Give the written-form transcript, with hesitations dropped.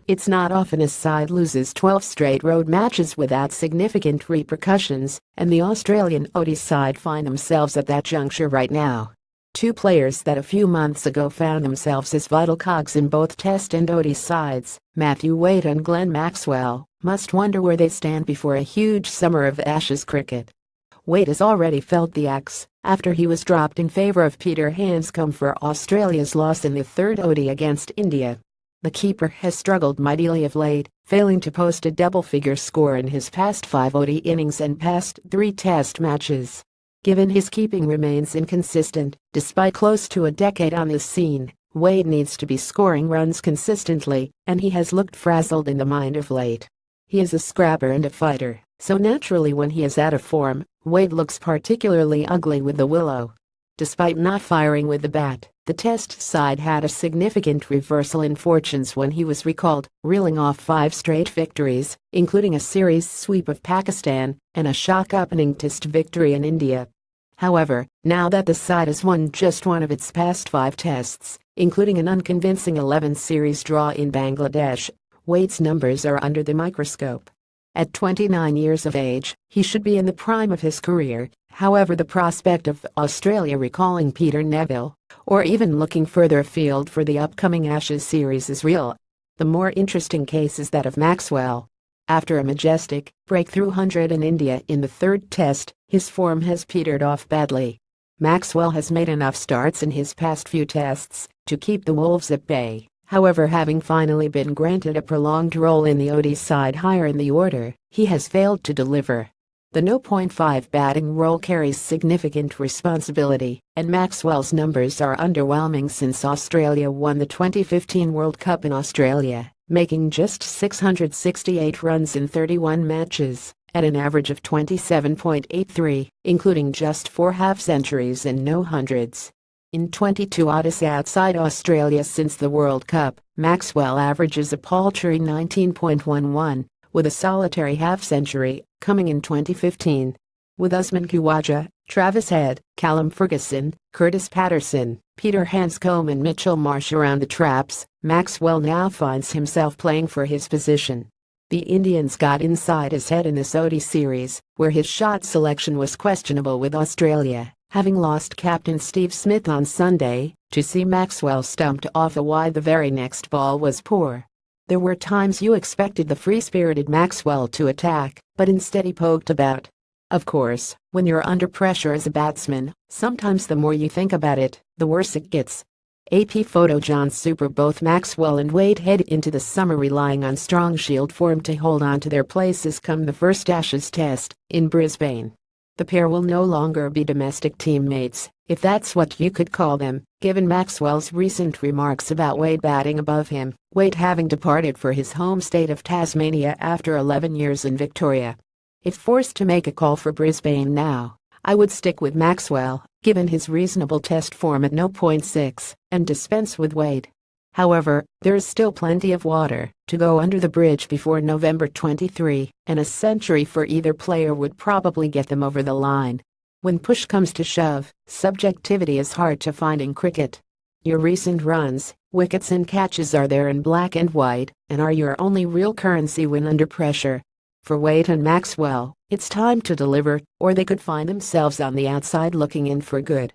It's not often a side loses 12 straight road matches without significant repercussions, and the Australian ODI side find themselves at that juncture right now. Two players that a few months ago found themselves as vital cogs in both Test and ODI sides, Matthew Wade and Glenn Maxwell, must wonder where they stand before a huge summer of Ashes cricket. Wade has already felt the axe after he was dropped in favour of Peter Hanscom for Australia's loss in the third ODI against India. The keeper has struggled mightily of late, failing to post a double-figure score in his past 5 ODI innings and past 3 Test matches. Given his keeping remains inconsistent, despite close to a decade on the scene, Wade needs to be scoring runs consistently, and he has looked frazzled in the mind of late. He is a scrapper and a fighter, so naturally when he is out of form, Wade looks particularly ugly with the willow. Despite not firing with the bat, the Test side had a significant reversal in fortunes when he was recalled, reeling off 5 straight victories, including a series sweep of Pakistan and a shock opening Test victory in India. However, now that the side has won just one of its past 5 Tests, including an unconvincing 11-series draw in Bangladesh, Wade's numbers are under the microscope. At 29 years of age, he should be in the prime of his career. However, the prospect of Australia recalling Peter Neville, or even looking further afield for the upcoming Ashes series is real. The more interesting case is that of Maxwell. After a majestic breakthrough 100 in India in the third Test, his form has petered off badly. Maxwell has made enough starts in his past few Tests to keep the Wolves at bay. However, having finally been granted a prolonged role in the ODI side higher in the order, he has failed to deliver. The 0.5 batting role carries significant responsibility, and Maxwell's numbers are underwhelming since Australia won the 2015 World Cup in Australia, making just 668 runs in 31 matches, at an average of 27.83, including just 4 half-centuries and no hundreds. In 22 ODIs outside Australia since the World Cup, Maxwell averages a paltry 19.11, with a solitary half-century coming in 2015. With Usman Khawaja, Travis Head, Callum Ferguson, Curtis Patterson, Peter Hanscom and Mitchell Marsh around the traps, Maxwell now finds himself playing for his position. The Indians got inside his head in this ODI series, where his shot selection was questionable with Australia, having lost captain Steve Smith on Sunday, to see Maxwell stumped off a wide the very next ball was poor. There were times you expected the free-spirited Maxwell to attack, but instead he poked about. Of course, when you're under pressure as a batsman, sometimes the more you think about it, the worse it gets. AP photo John Super. Both Maxwell and Wade head into the summer relying on strong shield form to hold on to their places come the first Ashes Test in Brisbane. The pair will no longer be domestic teammates, if that's what you could call them, given Maxwell's recent remarks about Wade batting above him, Wade having departed for his home state of Tasmania after 11 years in Victoria. If forced to make a call for Brisbane now, I would stick with Maxwell, given his reasonable Test form at 0.6, and dispense with Wade. However, there is still plenty of water to go under the bridge before November 23, and a century for either player would probably get them over the line. When push comes to shove, subjectivity is hard to find in cricket. Your recent runs, wickets and catches are there in black and white, and are your only real currency when under pressure. For Wade and Maxwell, it's time to deliver, or they could find themselves on the outside looking in for good.